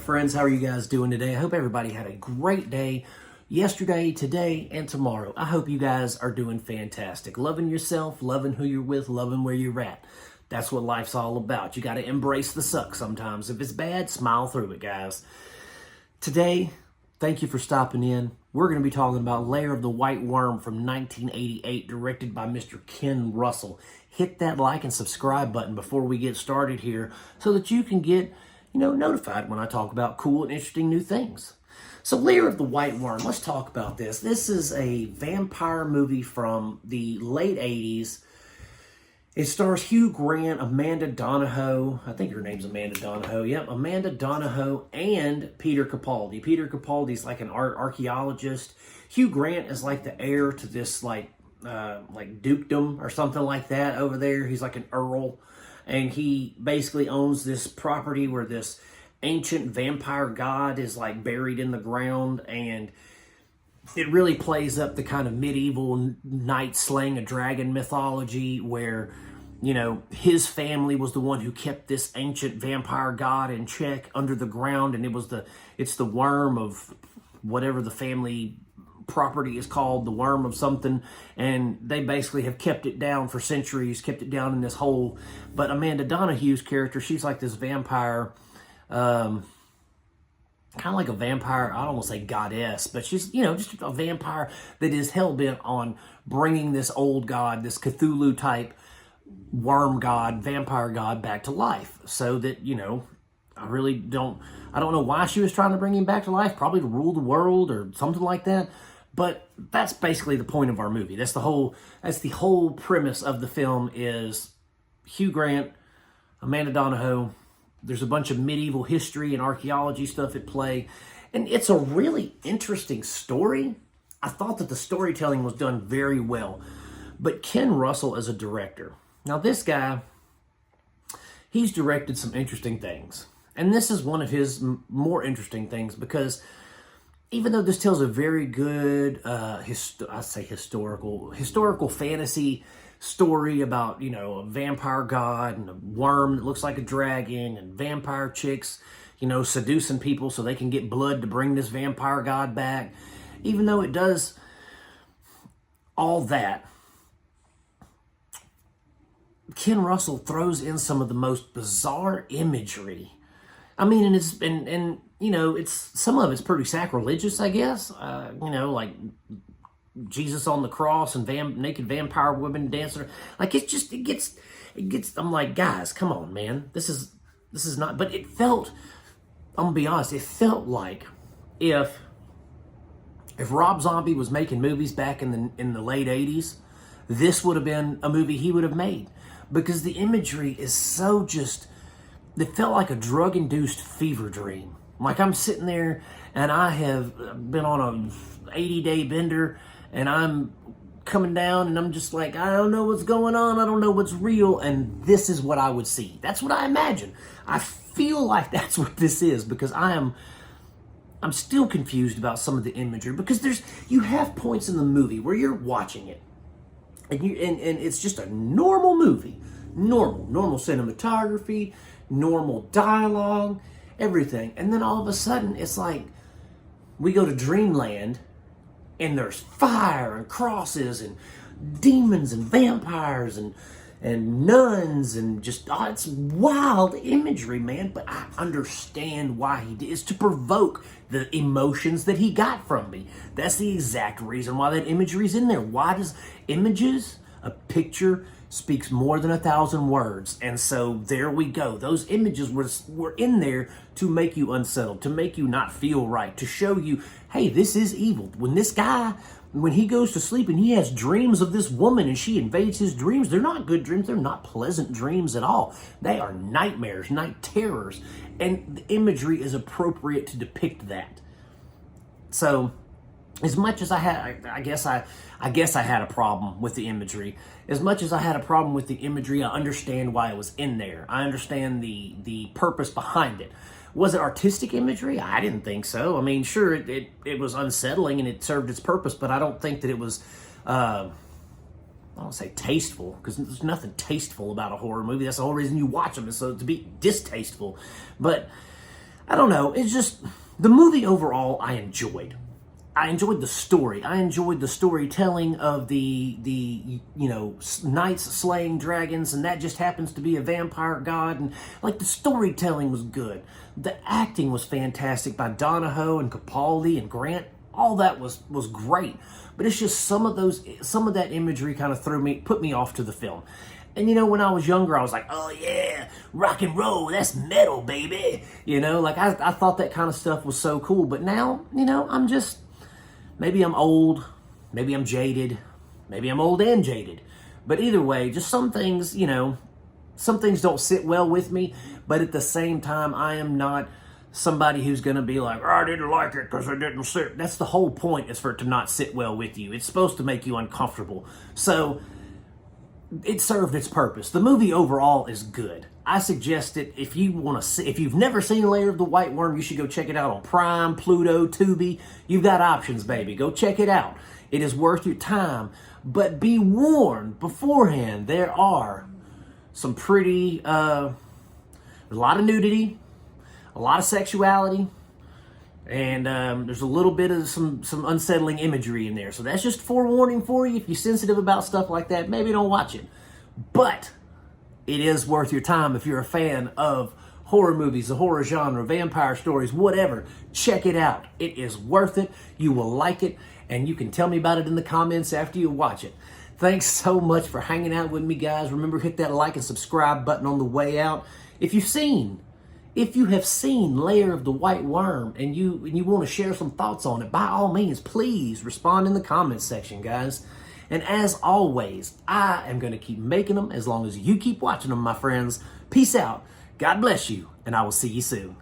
friends? How are you guys doing today? I hope everybody had a great day yesterday, today, and tomorrow. I hope you guys are doing fantastic. Loving yourself, loving who you're with, loving where you're at. That's what life's all about. You got to embrace the suck sometimes. If it's bad, smile through it, guys. Today, thank you for stopping in. We're going to be talking about Lair of the White Worm from 1988, directed by Mr. Ken Russell. Hit that like and subscribe button before we get started here so that you can get notified when I talk about cool and interesting new things. So Lair of the White Worm, let's talk about this. This is a vampire movie from the late 80s. It stars Hugh Grant, Amanda Donahoe. I think her name's Amanda Donahoe. Yep, Amanda Donahoe and Peter Capaldi. Peter Capaldi's like an archaeologist. Hugh Grant is like the heir to this like dukedom or something like that over there. He's like an earl. And he basically owns this property where this ancient vampire god is like buried in the ground. And it really plays up the kind of medieval knight slaying a dragon mythology where, his family was the one who kept this ancient vampire god in check under the ground. And it's the worm of whatever the family property is called, the worm of something, and they basically have kept it down for centuries, kept it down in this hole. But Amanda Donahue's character, she's like this vampire, kind of like a vampire, I don't want to say goddess, but she's, just a vampire that is hell-bent on bringing this old god, this Cthulhu-type worm god, vampire god back to life. So that, I don't know why she was trying to bring him back to life, probably to rule the world or something like that. But that's basically the point of our movie. That's the whole premise of the film is Hugh Grant, Amanda Donahoe. There's a bunch of medieval history and archaeology stuff at play. And it's a really interesting story. I thought that the storytelling was done very well. But Ken Russell as a director. Now this guy, he's directed some interesting things. And this is one of his more interesting things because even though this tells a very good, historical fantasy story about, a vampire god and a worm that looks like a dragon and vampire chicks, seducing people so they can get blood to bring this vampire god back. Even though it does all that, Ken Russell throws in some of the most bizarre imagery. I mean, and it's some of it's pretty sacrilegious, I guess. Like Jesus on the cross and naked vampire women dancing. Like it gets. I'm like, guys, come on, man. This is not. But it felt. I'm gonna be honest. It felt like if Rob Zombie was making movies back in the late '80s, this would have been a movie he would have made because the imagery is so just. It felt like a drug-induced fever dream. Like I'm sitting there and I have been on a 80-day bender and I'm coming down and I'm just like, I don't know what's going on. I don't know what's real. And this is what I would see. That's what I imagine. I feel like that's what this is because I'm still confused about some of the imagery because you have points in the movie where you're watching it and it's just a normal movie. Normal cinematography, normal dialogue, everything. And then all of a sudden, it's like we go to Dreamland and there's fire and crosses and demons and vampires and nuns and just, it's wild imagery, man. But I understand why he did. It's to provoke the emotions that he got from me. That's the exact reason why that imagery's in there. Why does a picture speaks more than 1,000 words. And so there we go. Those images were in there to make you unsettled, to make you not feel right, to show you, hey, this is evil. When he goes to sleep and he has dreams of this woman and she invades his dreams, they're not good dreams. They're not pleasant dreams at all. They are nightmares, night terrors. And the imagery is appropriate to depict that. So as much as I guess I had a problem with the imagery. As much as I had a problem with the imagery, I understand why it was in there. I understand the purpose behind it. Was it artistic imagery? I didn't think so. I mean, sure, it was unsettling and it served its purpose, but I don't think that it was, I don't say tasteful, because there's nothing tasteful about a horror movie. That's the whole reason you watch them, is so to be distasteful. But I don't know. It's just the movie overall I enjoyed. I enjoyed the story. I enjoyed the storytelling of the knights slaying dragons, and that just happens to be a vampire god. And like the storytelling was good. The acting was fantastic by Donahoe and Capaldi and Grant. All that was great. But it's just some of that imagery kind of put me off to the film. And when I was younger, I was like, oh yeah, rock and roll, that's metal, baby. Like I thought that kind of stuff was so cool. But now, I'm just, maybe I'm old, maybe I'm jaded, maybe I'm old and jaded. But either way, just some things don't sit well with me. But at the same time, I am not somebody who's going to be like, oh, I didn't like it because it didn't sit. That's the whole point, is for it to not sit well with you. It's supposed to make you uncomfortable. So it served its purpose. The movie overall is good. I suggest it if you want to see. If you've never seen Lair of the White Worm, you should go check it out on Prime, Pluto, Tubi. You've got options, baby. Go check it out. It is worth your time. But be warned beforehand. There are some pretty, a lot of nudity, a lot of sexuality, and there's a little bit of some unsettling imagery in there. So that's just forewarning for you. If you're sensitive about stuff like that, maybe don't watch it. But it is worth your time if you're a fan of horror movies, the horror genre, vampire stories, whatever. Check it out. It is worth it. You will like it, and you can tell me about it in the comments after you watch it. Thanks so much for hanging out with me, guys. Remember, hit that like and subscribe button on the way out. If you have seen Lair of the White Worm and you want to share some thoughts on it, by all means, please respond in the comments section, guys. And as always, I am going to keep making them as long as you keep watching them, my friends. Peace out. God bless you, and I will see you soon.